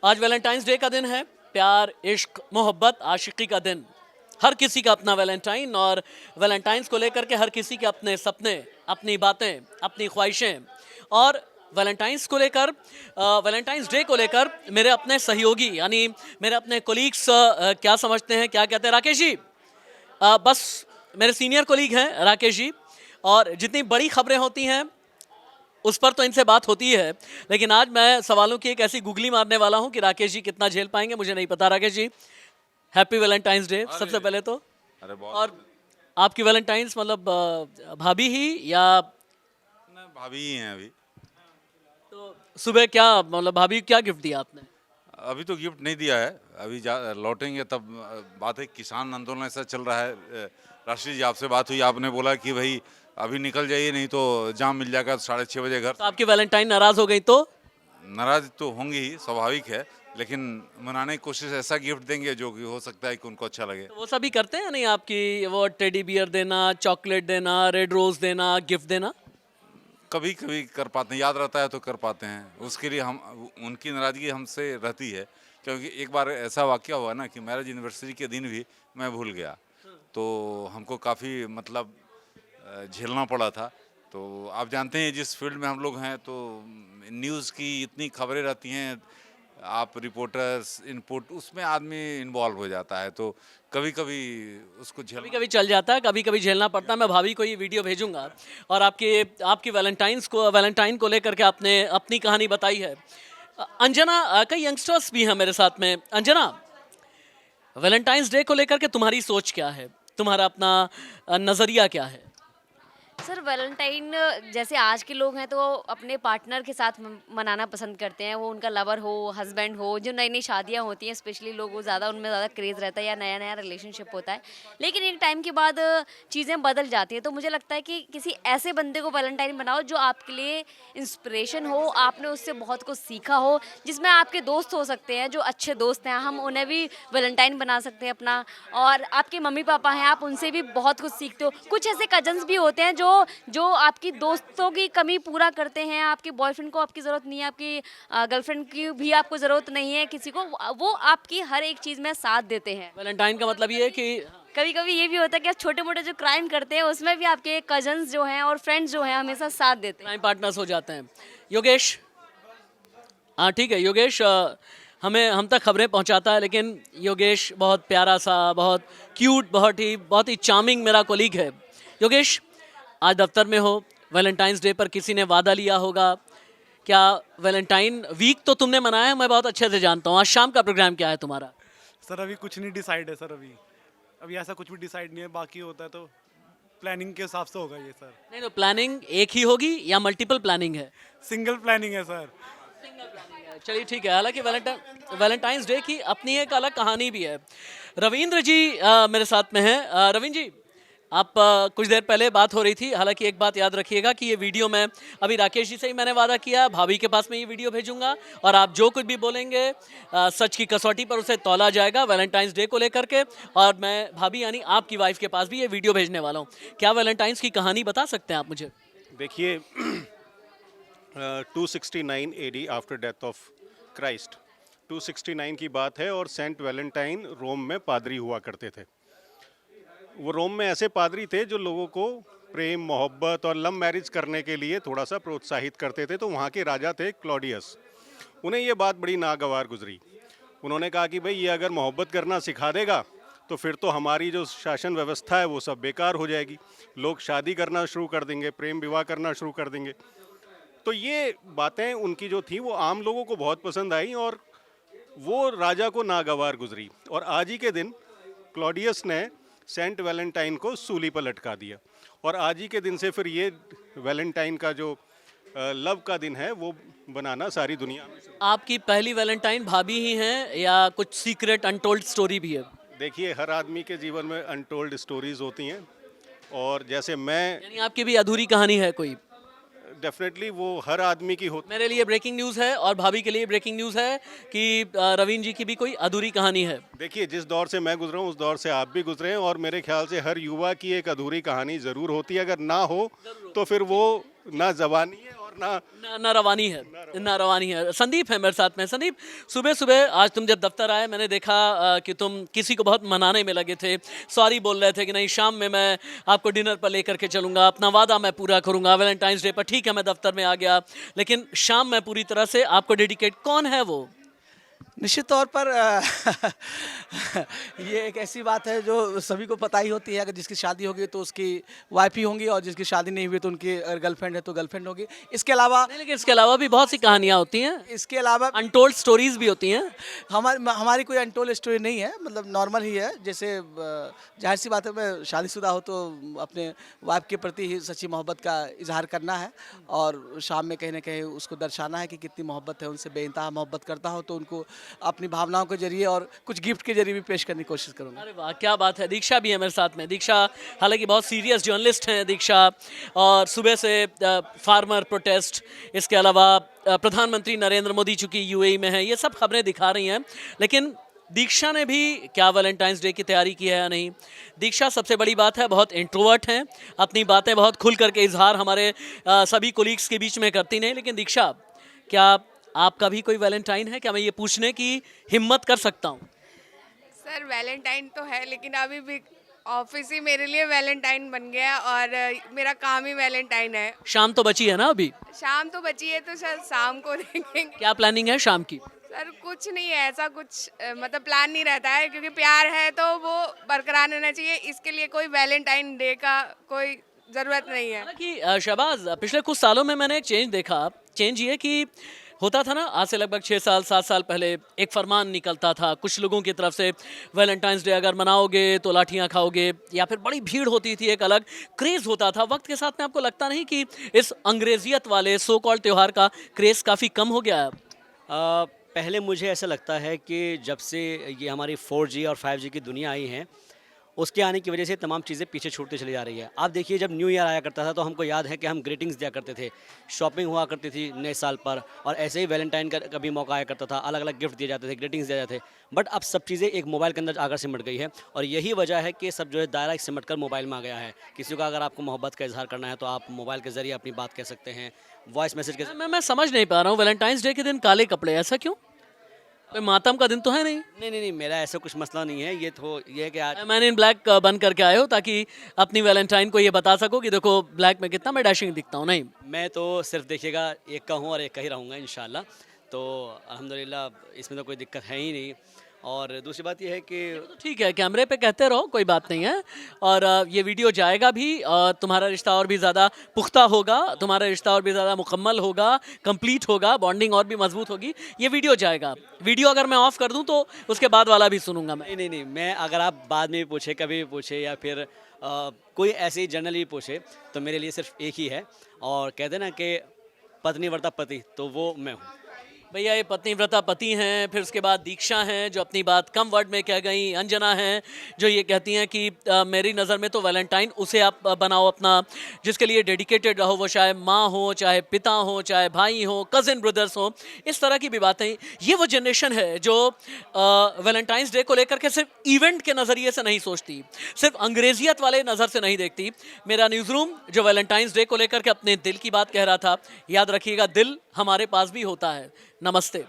आज Valentine's day का दिन है। प्यार, इश्क, मोहब्बत, आशिकी का दिन। हर किसी का अपना वैलेंटाइन, और वैलेंटाइंस को लेकर के हर किसी के अपने सपने, अपनी बातें, अपनी ख्वाहिशें। और वैलेंटाइंस को लेकर, वैलेंटाइंस डे को लेकर मेरे अपने सहयोगी यानी मेरे अपने कोलीग्स क्या समझते हैं, क्या कहते हैं। राकेश जी, बस मेरे सीनियर कोलीग हैं राकेश जी, और जितनी बड़ी खबरें होती हैं उस पर तो इनसे बात होती है, लेकिन आज मैं सवालों की एक ऐसी गुगली मारने वाला हूं कि राकेश जी कितना झेल पाएंगे मुझे नहीं पता। Rakesh ji, happy Valentine's day सबसे पहले तो। अरे बहुत। और आपकी वैलेंटाइंस मतलब भाभी ही या नहीं, भाभी ही हैं अभी। तो सुबह क्या मतलब भाभी क्या गिफ्ट दिया आपने? अभी तो गिफ्ट नहीं दिया है, अभी लौटेंगे तब। बात है, किसान आंदोलन ऐसा चल रहा है। राष्ट्रीय जी, आपसे बात हुई, आपने बोला कि भाई अभी निकल जाइए, नहीं तो जाम मिल जाएगा 6:30 बजे घर। तो आपकी वैलेंटाइन नाराज हो गई तो? नाराज तो होंगी ही, स्वाभाविक है, लेकिन मनाने की कोशिश, ऐसा गिफ्ट देंगे जो कि हो सकता है कि उनको अच्छा लगे। तो वो सभी करते हैं नहीं आपकी, वो टेडी बियर देना, चॉकलेट देना, रेड रोज देना, गिफ्ट देना? कभी कभी कर पाते हैं, याद रहता है तो कर पाते हैं। उसके लिए हम, उनकी नाराज़गी हमसे रहती है, क्योंकि एक बार ऐसा वाक़या हुआ ना कि मैरिज एनिवर्सरी के दिन भी मैं भूल गया, तो हमको काफ़ी मतलब झेलना पड़ा था। तो आप जानते हैं जिस फील्ड में हम लोग हैं, तो न्यूज़ की इतनी खबरें रहती हैं, आप रिपोर्टर्स इनपुट, उसमें आदमी इन्वॉल्व हो जाता है, तो कभी कभी उसको कभी झेलना। कभी चल जाता है, कभी कभी झेलना पड़ता है। मैं भाभी को ये वीडियो भेजूंगा। और आपकी वैलेंटाइन को लेकर के आपने अपनी कहानी बताई है। अंजना, कई यंगस्टर्स भी हैं मेरे साथ में। अंजना, वैलेंटाइंस डे को लेकर के तुम्हारी सोच क्या है, तुम्हारा अपना नज़रिया क्या है? सर वैलेंटाइन जैसे आज के लोग हैं तो वो अपने पार्टनर के साथ मनाना पसंद करते हैं। वो उनका लवर हो, हस्बैंड हो, जो नई नई शादियां होती हैं स्पेशली लोग, वो ज़्यादा उनमें ज़्यादा क्रेज़ रहता है या नया नया रिलेशनशिप होता है। लेकिन एक टाइम के बाद चीज़ें बदल जाती हैं। तो मुझे लगता है कि किसी ऐसे बंदे को वैलेंटाइन बनाओ जो आपके लिए इंस्पिरेशन हो, आपने उससे बहुत कुछ सीखा हो, जिसमें आपके दोस्त हो सकते हैं जो अच्छे दोस्त हैं, हम उन्हें भी वैलेंटाइन बना सकते हैं अपना। और आपके मम्मी पापा हैं, आप उनसे भी बहुत कुछ सीखते हो। कुछ ऐसे कजन्स भी होते हैं जो आपकी दोस्तों की कमी पूरा करते हैं। आपके बॉयफ्रेंड को आपकी ज़रूरत नहीं है, आपकी गर्लफ्रेंड की भी आपको ज़रूरत नहीं है किसी को, वो आपकी हर एक चीज़ में साथ देते हैं। वैलेंटाइन का मतलब ये है कि कभी कभी ये भी होता है कि आप छोटे मोटे जो क्राइम करते हैं उसमें भी आपके कजन्स जो हैं और फ्रेंड्स जो हैं हमेशा साथ देते हैं। क्राइम पार्टनर्स हो जाते हैं। योगेश, हाँ ठीक है योगेश, हम तक खबरें पहुंचाता है, लेकिन योगेश बहुत प्यारा सा, बहुत क्यूट, बहुत ही चार्मिंग मेरा कोलीग है। योगेश, आज दफ्तर में हो, वैलेंटाइंस डे पर किसी ने वादा लिया होगा। क्या वैलेंटाइन वीक तो तुमने मनाया है, मैं बहुत अच्छे से जानता हूँ। आज शाम का प्रोग्राम क्या है तुम्हारा? सर अभी कुछ नहीं डिसाइड है सर। अभी ऐसा कुछ भी डिसाइड नहीं है। बाकी होता है तो प्लानिंग के हिसाब से होगा ये सर। नहीं तो प्लानिंग एक ही होगी या मल्टीपल प्लानिंग है? सिंगल प्लानिंग है सर। चलिए ठीक है। हालांकि वैलेंटाइंस डे की अपनी एक अलग कहानी भी है। रविंद्र जी मेरे साथ में हैं। रविंद्र जी, आप कुछ देर पहले बात हो रही थी। हालांकि एक बात याद रखिएगा कि ये वीडियो मैं अभी राकेश जी से ही मैंने वादा किया, भाभी के पास में ये वीडियो भेजूंगा, और आप जो कुछ भी बोलेंगे सच की कसौटी पर उसे तौला जाएगा वैलेंटाइंस डे को लेकर के। और मैं भाभी यानी आपकी वाइफ के पास भी ये वीडियो भेजने वाला हूँ। क्या वैलेंटाइंस की कहानी बता सकते हैं आप मुझे? देखिए, 269 AD after death of Christ, 269 की बात है, और सेंट वैलेंटाइन रोम में पादरी हुआ करते थे। वो रोम में ऐसे पादरी थे जो लोगों को प्रेम, मोहब्बत और लव मैरिज करने के लिए थोड़ा सा प्रोत्साहित करते थे। तो वहाँ के राजा थे क्लॉडियस। उन्हें ये बात बड़ी नागवार गुजरी। उन्होंने कहा कि भाई ये अगर मोहब्बत करना सिखा देगा तो फिर तो हमारी जो शासन व्यवस्था है वो सब बेकार हो जाएगी। लोग शादी करना शुरू कर देंगे, प्रेम विवाह करना शुरू कर देंगे। तो ये बातें उनकी जो थी वो आम लोगों को बहुत पसंद आई, और वो राजा को नागवार गुजरी। और आज ही के दिन क्लॉडियस ने सेंट वैलेंटाइन को सूली पर लटका दिया, और आज ही के दिन से फिर ये वैलेंटाइन का जो लव का दिन है वो बनाना सारी दुनिया में। आपकी पहली वैलेंटाइन भाभी ही हैं या कुछ सीक्रेट अनटोल्ड स्टोरी भी है? देखिए, हर आदमी के जीवन में अनटोल्ड स्टोरीज होती हैं, और जैसे मैं, यानी आपकी भी अधूरी कहानी है कोई? डेफिनेटली वो हर आदमी की होती। मेरे लिए ब्रेकिंग न्यूज़ है और भाभी के लिए ब्रेकिंग न्यूज़ है कि रवीन जी की भी कोई अधूरी कहानी है। देखिए, जिस दौर से मैं गुजरा हूँ उस दौर से आप भी गुजरे हैं, और मेरे ख्याल से हर युवा की एक अधूरी कहानी ज़रूर होती है। अगर ना हो तो फिर वो ना जवानी है और ना रवानी है, ना रवानी है। संदीप है मेरे साथ में। संदीप, सुबह सुबह आज तुम जब दफ्तर आए, मैंने देखा कि तुम किसी को बहुत मनाने में लगे थे, सॉरी बोल रहे थे कि नहीं शाम में मैं आपको डिनर पर लेकर के चलूंगा, अपना वादा मैं पूरा करूंगा वैलेंटाइंस डे पर। ठीक है, मैं दफ्तर में आ गया, लेकिन शाम में पूरी तरह से आपको डेडिकेट। कौन है वो? निश्चित तौर पर ये एक ऐसी बात है जो सभी को पता ही होती है। अगर जिसकी शादी होगी तो उसकी वाइफ ही होंगी, और जिसकी शादी नहीं हुई तो उनकी अगर गर्लफ्रेंड है तो गर्लफ्रेंड होगी। इसके अलावा नहीं, लेकिन इसके अलावा भी बहुत सी कहानियां होती हैं, इसके अलावा अनटोल्ड स्टोरीज भी होती हैं। हमारी कोई अनटोल्ड स्टोरी नहीं है, मतलब नॉर्मल ही है। जैसे जाहिर सी बात है, मैं शादीशुदा हो तो अपने वाइफ के प्रति ही सच्ची मोहब्बत का इजहार करना है, और शाम में कहीं ना कहीं उसको दर्शाना है कि कितनी मोहब्बत है, उनसे बेइंतहा मोहब्बत करता हो तो उनको अपनी भावनाओं के जरिए और कुछ गिफ्ट के जरिए भी पेश करने की कोशिश करूँगा। अरे वाह, क्या बात है। दीक्षा भी है मेरे साथ में। दीक्षा हालांकि बहुत सीरियस जर्नलिस्ट हैं दीक्षा, और सुबह से फार्मर प्रोटेस्ट, इसके अलावा प्रधानमंत्री नरेंद्र मोदी चूंकि यूएई में है, ये सब खबरें दिखा रही हैं। लेकिन दीक्षा ने भी क्या वैलेंटाइंस डे की तैयारी की है या नहीं? दीक्षा, सबसे बड़ी बात है, बहुत इंट्रोवर्ट हैं, अपनी बातें बहुत खुल करके इजहार हमारे सभी कोलीग्स के बीच में करती नहीं। लेकिन दीक्षा, क्या आपका भी कोई वैलेंटाइन है? क्या मैं ये पूछने की हिम्मत कर सकता हूँ? सर वैलेंटाइन तो है, लेकिन अभी भी ऑफिस ही मेरे लिए वैलेंटाइन बन गया, और मेरा काम ही वैलेंटाइन है। शाम तो बची है ना अभी? शाम तो बची है, तो सर शाम को देखेंगे। क्या प्लानिंग है शाम की? सर कुछ नहीं है, ऐसा कुछ मतलब प्लान नहीं रहता है, क्योंकि प्यार है तो वो बरकरार रहना चाहिए। इसके लिए कोई वैलेंटाइन डे का कोई ज़रूरत नहीं है। हालांकि शहबाज, पिछले कुछ सालों में मैंने एक चेंज देखा। चेंज ये कि होता था ना, आज से लगभग 6 साल 7 साल पहले एक फरमान निकलता था कुछ लोगों की तरफ से, वैलेंटाइंस डे अगर मनाओगे तो लाठियां खाओगे, या फिर बड़ी भीड़ होती थी, एक अलग क्रेज़ होता था। वक्त के साथ में आपको लगता नहीं कि इस अंग्रेजियत वाले सो कॉल्ड त्यौहार का क्रेज़ काफ़ी कम हो गया है? पहले मुझे ऐसा लगता है कि जब से ये हमारी 4G और 5G की दुनिया आई है, उसके आने की वजह से तमाम चीज़ें पीछे छूटती चली जा रही है। आप देखिए, जब न्यू ईयर आया करता था तो हमको याद है कि हम ग्रीटिंग्स दिया करते थे, शॉपिंग हुआ करती थी नए साल पर, और ऐसे ही वैलेंटाइन का कभी मौका आया करता था, अलग अलग गिफ्ट दिए जाते थे, ग्रीटिंग्स दिए जाते थे। बट अब सब चीज़ें एक मोबाइल के अंदर आकर सिमट गई है, और यही वजह है कि सब जो है दायरा सिमट कर मोबाइल में आ गया है। किसी को अगर आपको मोहब्बत का इजहार करना है तो आप मोबाइल के जरिए अपनी बात कह सकते हैं, वॉइस मैसेज के। मैं समझ नहीं पा रहा हूँ, वैलेंटाइंस डे के दिन काले कपड़े, ऐसा क्यों? कोई मातम का दिन तो है नहीं? नहीं, मेरा ऐसा कुछ मसला नहीं है। ये है कि आज मैंने इन ब्लैक बन करके आए हो ताकि अपनी वैलेंटाइन को ये बता सको कि देखो ब्लैक में कितना मैं डैशिंग दिखता हूँ। नहीं, मैं तो सिर्फ देखिएगा एक का हूँ और एक का ही रहूँगा इंशाल्लाह। तो अल्हम्दुलिल्लाह इसमें तो कोई दिक्कत है ही नहीं। और दूसरी बात यह है कि तो ठीक है, कैमरे पे कहते रहो, कोई बात नहीं है। और ये वीडियो जाएगा भी, और तुम्हारा रिश्ता और भी ज़्यादा पुख्ता होगा, तुम्हारा रिश्ता और भी ज़्यादा मुकम्मल होगा, कंप्लीट होगा, बॉन्डिंग और भी मजबूत होगी। ये वीडियो जाएगा। वीडियो अगर मैं ऑफ कर दूं तो उसके बाद वाला भी सुनूंगा मैं। नहीं, मैं अगर आप बाद में भी पूछे, कभी भी पूछे, या फिर कोई ऐसे ही जनरली पूछे, तो मेरे लिए सिर्फ एक ही है, और कहते हैं ना कि पत्नी व्रता पति, तो वो मैं हूँ। भैया, ये पत्नी व्रता पति हैं, फिर उसके बाद दीक्षा हैं जो अपनी बात कम वर्ड में कह गई, अंजना हैं जो ये कहती हैं कि मेरी नज़र में तो वैलेंटाइन उसे आप बनाओ अपना जिसके लिए डेडिकेटेड रहो, वो चाहे माँ हो, चाहे पिता हो, चाहे भाई हो, कज़न ब्रदर्स हो, इस तरह की भी बातें। ये वो जनरेशन है जो वैलेंटाइंस डे को लेकर के सिर्फ इवेंट के नज़रिए से नहीं सोचती, सिर्फ अंग्रेजियत वाले नज़र से नहीं देखती। मेरा न्यूज़ रूम जो वैलेंटाइंस डे को लेकर के अपने दिल की बात कह रहा था, याद रखिएगा, दिल हमारे पास भी होता है। नमस्ते।